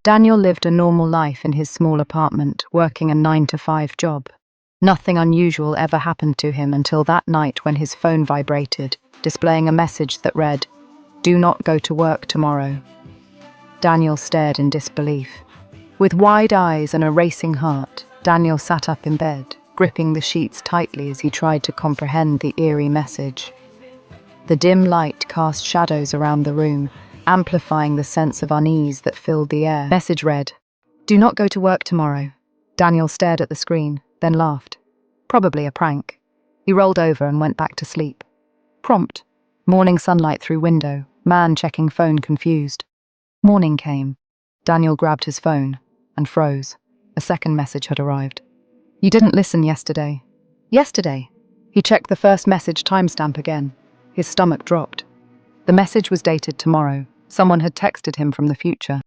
Daniel lived a normal life in his small apartment, working a 9-to-5 job. Nothing unusual ever happened to him until that night when his phone vibrated, displaying a message that read, "Do not go to work tomorrow." Daniel stared in disbelief. With wide eyes and a racing heart, Daniel sat up in bed, gripping the sheets tightly as he tried to comprehend the eerie message. The dim light cast shadows around the room, amplifying the sense of unease that filled the air. Message read, "Do not go to work tomorrow." Daniel stared at the screen, then laughed. Probably a prank. He rolled over and went back to sleep. Prompt. Morning sunlight through window. Man checking phone confused. Morning came. Daniel grabbed his phone and froze. A second message had arrived. "You didn't listen yesterday." Yesterday? He checked the first message timestamp again. His stomach dropped. The message was dated tomorrow. Someone had texted him from the future.